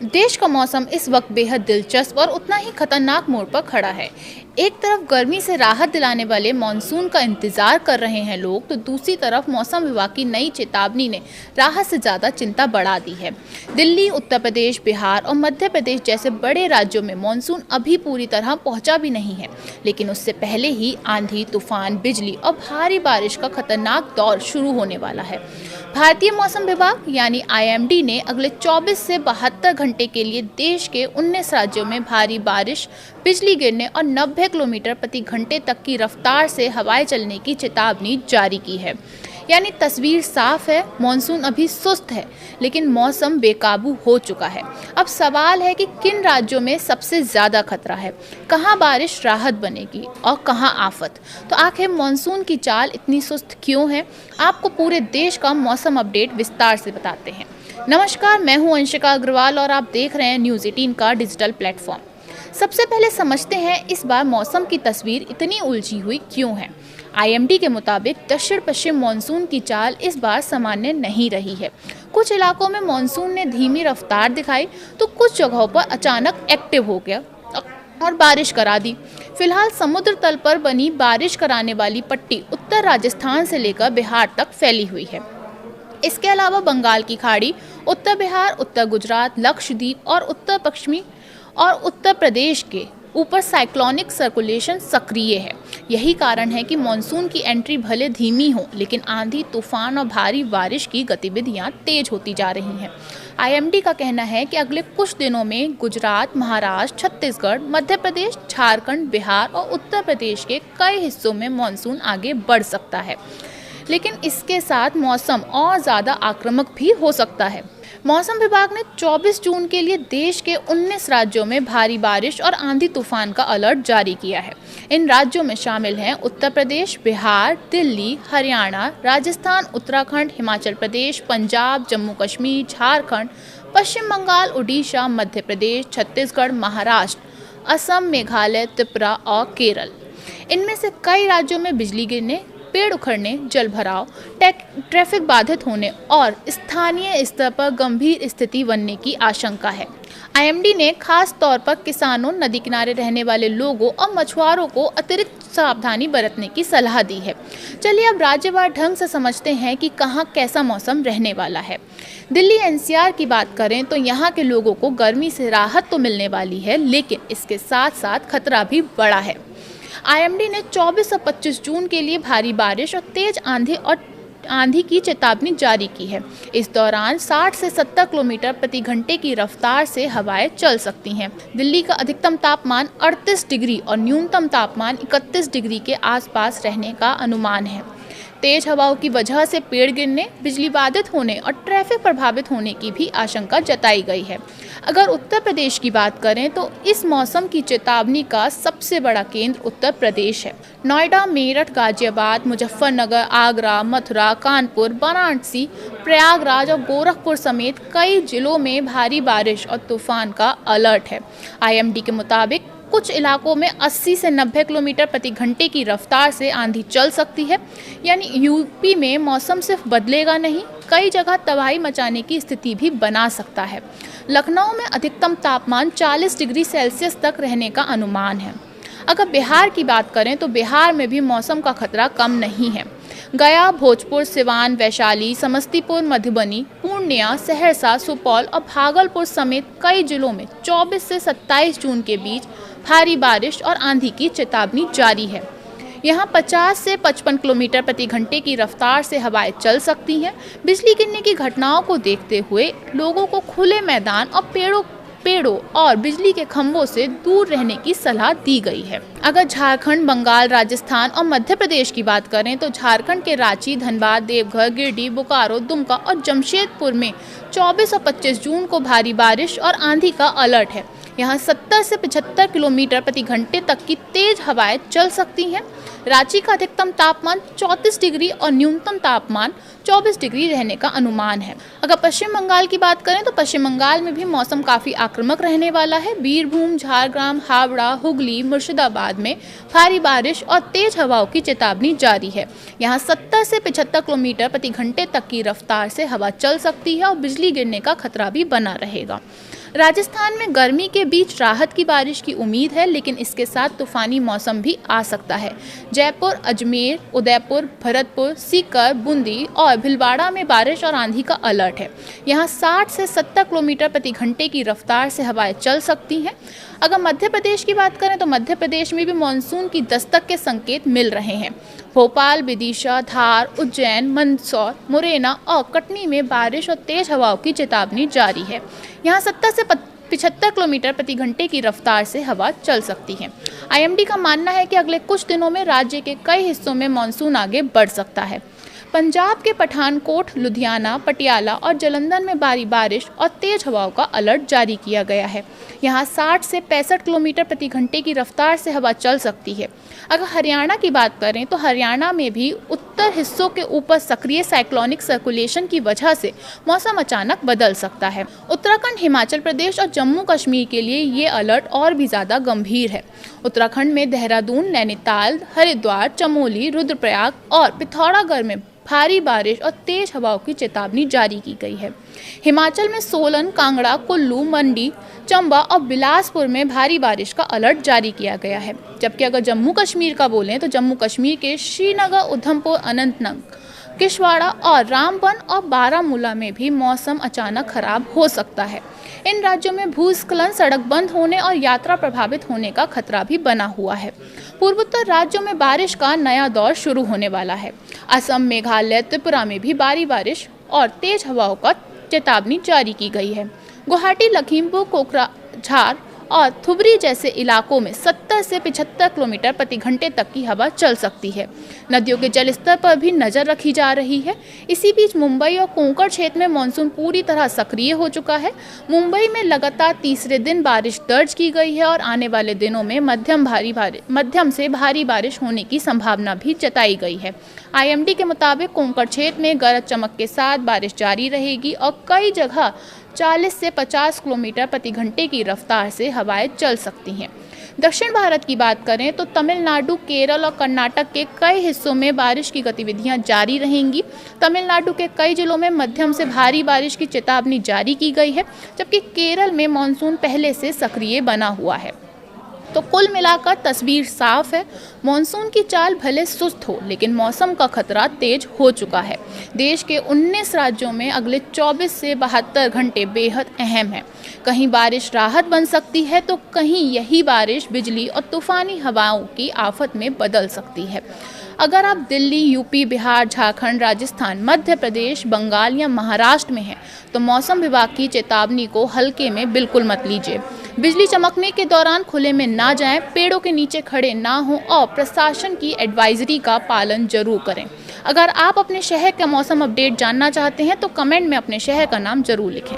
देश का मौसम इस वक्त बेहद दिलचस्प और उतना ही खतरनाक मोड़ पर खड़ा है। एक तरफ गर्मी से राहत दिलाने वाले मानसून का इंतजार कर रहे हैं लोग, तो दूसरी तरफ मौसम विभाग की नई चेतावनी ने राहत से ज़्यादा चिंता बढ़ा दी है। दिल्ली, उत्तर प्रदेश, बिहार और मध्य प्रदेश जैसे बड़े राज्यों में मानसून अभी पूरी तरह पहुंचा भी नहीं है, लेकिन उससे पहले ही आंधी, तूफान, बिजली और भारी बारिश का खतरनाक दौर शुरू होने वाला है। भारतीय मौसम विभाग यानी IMD ने अगले 24 से 72 घंटे के लिए देश के 19 राज्यों में भारी बारिश, बिजली गिरने और 90 किलोमीटर प्रति घंटे तक की रफ्तार से हवाएं चलने की चेतावनी जारी की है। यानी तस्वीर साफ है, मानसून अभी सुस्त है, लेकिन मौसम बेकाबू हो चुका है। अब सवाल है कि किन राज्यों में सबसे ज़्यादा खतरा है, कहां बारिश राहत बनेगी और कहां आफत। तो आखिर मानसून की चाल इतनी सुस्त क्यों है, आपको पूरे देश का मौसम अपडेट विस्तार से बताते हैं। नमस्कार, मैं हूं अंशिका अग्रवाल और आप देख रहे हैं न्यूज़ 18 का डिजिटल प्लेटफॉर्म। सबसे पहले समझते हैं इस बार मौसम की तस्वीर इतनी उलझी हुई क्यों है। IMD के मुताबिक दक्षिण पश्चिम मानसून की चाल इस बार सामान्य नहीं रही है। कुछ इलाकों में मानसून ने धीमी रफ्तार दिखाई, तो कुछ जगहों पर अचानक एक्टिव हो गया और बारिश करा दी। फिलहाल समुद्र तल पर बनी बारिश कराने वाली पट्टी उत्तर राजस्थान से लेकर बिहार तक फैली हुई है। इसके अलावा बंगाल की खाड़ी, उत्तर बिहार, उत्तर गुजरात, लक्षद्वीप और उत्तर पश्चिमी और उत्तर प्रदेश के ऊपर साइक्लोनिक सर्कुलेशन सक्रिय है। यही कारण है कि मानसून की एंट्री भले धीमी हो, लेकिन आंधी, तूफान और भारी बारिश की गतिविधियां तेज होती जा रही हैं। IMD का कहना है कि अगले कुछ दिनों में गुजरात, महाराष्ट्र, छत्तीसगढ़, मध्य प्रदेश, झारखंड, बिहार और उत्तर प्रदेश के कई हिस्सों में मानसून आगे बढ़ सकता है, लेकिन इसके साथ मौसम और ज़्यादा आक्रामक भी हो सकता है। मौसम विभाग ने 24 जून के लिए देश के 19 राज्यों में भारी बारिश और आंधी तूफान का अलर्ट जारी किया है। इन राज्यों में शामिल हैं उत्तर प्रदेश, बिहार, दिल्ली, हरियाणा, राजस्थान, उत्तराखंड, हिमाचल प्रदेश, पंजाब, जम्मू कश्मीर, झारखंड, पश्चिम बंगाल, उड़ीसा, मध्य प्रदेश, छत्तीसगढ़, महाराष्ट्र, असम, मेघालय, त्रिपुरा और केरल। इनमें से कई राज्यों में बिजली गिरने, पेड़ उखड़ने, जलभराव, ट्रैफिक बाधित होने और स्थानीय स्तर पर गंभीर स्थिति बनने की आशंका है। IMD ने खास तौर पर किसानों, नदी किनारे रहने वाले लोगों और मछुआरों को अतिरिक्त सावधानी बरतने की सलाह दी है। चलिए अब राज्यवार ढंग से समझते हैं कि कहाँ कैसा मौसम रहने वाला है। दिल्ली NCR की बात करें तो यहाँ के लोगों को गर्मी से राहत तो मिलने वाली है, लेकिन इसके साथ साथ खतरा भी बड़ा है। IMD ने 24 और 25 जून के लिए भारी बारिश और तेज आंधी की चेतावनी जारी की है। इस दौरान 60 से 70 किलोमीटर प्रति घंटे की रफ्तार से हवाएं चल सकती हैं। दिल्ली का अधिकतम तापमान 38 डिग्री और न्यूनतम तापमान 31 डिग्री के आसपास रहने का अनुमान है। तेज हवाओं की वजह से पेड़ गिरने, बिजली बाधित होने और ट्रैफिक प्रभावित होने की भी आशंका जताई गई है। अगर उत्तर प्रदेश की बात करें तो इस मौसम की चेतावनी का सबसे बड़ा केंद्र उत्तर प्रदेश है। नोएडा, मेरठ, गाजियाबाद, मुजफ्फरनगर, आगरा, मथुरा, कानपुर, वाराणसी, प्रयागराज और गोरखपुर समेत कई जिलों में भारी बारिश और तूफान का अलर्ट है। IMD के मुताबिक कुछ इलाकों में 80 से 90 किलोमीटर प्रति घंटे की रफ्तार से आंधी चल सकती है। यानी यूपी में मौसम सिर्फ बदलेगा नहीं, कई जगह तबाही मचाने की स्थिति भी बना सकता है। लखनऊ में अधिकतम तापमान 40 डिग्री सेल्सियस तक रहने का अनुमान है। अगर बिहार की बात करें तो बिहार में भी मौसम का खतरा कम नहीं है। गया, भोजपुर, सिवान, वैशाली, समस्तीपुर, मधुबनी, पूर्णिया, सहरसा, सुपौल और भागलपुर समेत कई जिलों में 24 से 27 जून के बीच भारी बारिश और आंधी की चेतावनी जारी है। यहाँ 50 से 55 किलोमीटर प्रति घंटे की रफ्तार से हवाएं चल सकती हैं। बिजली गिरने की घटनाओं को देखते हुए लोगों को खुले मैदान और पेड़ों और बिजली के खंभों से दूर रहने की सलाह दी गई है। अगर झारखंड, बंगाल, राजस्थान और मध्य प्रदेश की बात करें तो झारखंड के रांची, धनबाद, देवघर, गिरिडीह, बोकारो, दुमका और जमशेदपुर में 24 और 25 जून को भारी बारिश और आंधी का अलर्ट है। यहाँ 70 से 75 किलोमीटर प्रति घंटे तक की तेज हवाएं चल सकती हैं। रांची का अधिकतम तापमान 34 डिग्री और न्यूनतम तापमान 24 डिग्री रहने का अनुमान है। अगर पश्चिम बंगाल की बात करें तो पश्चिम बंगाल में भी मौसम काफ़ी आक्रामक रहने वाला है। बीरभूम, झारग्राम, हावड़ा, हुगली, मुर्शिदाबाद में भारी बारिश और तेज हवाओं की चेतावनी जारी है। यहाँ 70 से 75 किलोमीटर प्रति घंटे तक की रफ्तार से हवा चल सकती है और बिजली गिरने का खतरा भी बना रहेगा। राजस्थान में गर्मी के बीच राहत की बारिश की उम्मीद है, लेकिन इसके साथ तूफानी मौसम भी आ सकता है। जयपुर, अजमेर, उदयपुर, भरतपुर, सीकर, बूंदी और भीलवाड़ा में बारिश और आंधी का अलर्ट है। यहाँ 60 से 70 किलोमीटर प्रति घंटे की रफ्तार से हवाएं चल सकती हैं। अगर मध्य प्रदेश की बात करें तो मध्य प्रदेश में भी मानसून की दस्तक के संकेत मिल रहे हैं। भोपाल, विदिशा, धार, उज्जैन, मंदसौर, मुरैना और कटनी में बारिश और तेज हवाओं की चेतावनी जारी है। यहाँ 70 से 75 किलोमीटर प्रति घंटे की रफ्तार से हवा चल सकती है। आईएमडी का मानना है कि अगले कुछ दिनों में राज्य के कई हिस्सों में मानसून आगे बढ़ सकता है। पंजाब के पठानकोट, लुधियाना, पटियाला और जालंधर में भारी बारिश और तेज हवाओं का अलर्ट जारी किया गया है। यहाँ 60 से 65 किलोमीटर प्रति घंटे की रफ्तार से हवा चल सकती है। अगर हरियाणा की बात करें तो हरियाणा में भी उत्तर हिस्सों के ऊपर सक्रिय साइक्लोनिक सर्कुलेशन की वजह से मौसम अचानक बदल सकता है। उत्तराखंड, हिमाचल प्रदेश और जम्मू कश्मीर के लिए ये अलर्ट और भी ज़्यादा गंभीर है। उत्तराखंड में देहरादून, नैनीताल, हरिद्वार, चमोली, रुद्रप्रयाग और पिथौरागढ़ में भारी बारिश और तेज हवाओं की चेतावनी जारी की गई है। हिमाचल में सोलन, कांगड़ा, कुल्लू, मंडी, चंबा और बिलासपुर में भारी बारिश का अलर्ट जारी किया गया है। जबकि अगर जम्मू कश्मीर का बोलें तो जम्मू कश्मीर के श्रीनगर, उधमपुर, अनंतनाग, किश्तवाड़ और रामबन और बारामूला में भी मौसम अचानक खराब हो सकता है। इन राज्यों में भूस्खलन, सड़क बंद होने और यात्रा प्रभावित होने का खतरा भी बना हुआ है। पूर्वोत्तर राज्यों में बारिश का नया दौर शुरू होने वाला है। असम, मेघालय, त्रिपुरा में भी भारी बारिश और तेज हवाओं का चेतावनी जारी की गई है। गुवाहाटी, लखीमपुर, कोकराझार और धुबरी जैसे इलाकों में 70 से 75 किलोमीटर प्रति घंटे तक की हवा चल सकती है। नदियों के जलस्तर पर भी नजर रखी जा रही है। इसी बीच मुंबई और कोंकण क्षेत्र में मानसून पूरी तरह सक्रिय हो चुका है। मुंबई में लगातार तीसरे दिन बारिश दर्ज की गई है और आने वाले दिनों में मध्यम से भारी बारिश होने की संभावना भी जताई गई है। आईएमडी के मुताबिक कोंकण क्षेत्र में गरज चमक के साथ बारिश जारी रहेगी और कई जगह 40 से 50 किलोमीटर प्रति घंटे की रफ्तार से हवाएं चल सकती हैं। दक्षिण भारत की बात करें तो तमिलनाडु, केरल और कर्नाटक के कई हिस्सों में बारिश की गतिविधियां जारी रहेंगी। तमिलनाडु के कई जिलों में मध्यम से भारी बारिश की चेतावनी जारी की गई है, जबकि केरल में मानसून पहले से सक्रिय बना हुआ है। तो कुल मिलाकर तस्वीर साफ है। मानसून की चाल भले सुस्त हो, लेकिन मौसम का खतरा तेज हो चुका है। देश के 19 राज्यों में अगले 24 से 72 घंटे बेहद अहम है। कहीं बारिश राहत बन सकती है तो कहीं यही बारिश बिजली और तूफानी हवाओं की आफत में बदल सकती है। अगर आप दिल्ली, यूपी, बिहार, झारखंड, राजस्थान, मध्य प्रदेश, बंगाल या महाराष्ट्र में हैं तो मौसम विभाग की चेतावनी को हल्के में बिल्कुल मत लीजिए। बिजली चमकने के दौरान खुले में ना जाएं, पेड़ों के नीचे खड़े ना हों और प्रशासन की एडवाइजरी का पालन जरूर करें। अगर आप अपने शहर का मौसम अपडेट जानना चाहते हैं तो कमेंट में अपने शहर का नाम जरूर लिखें।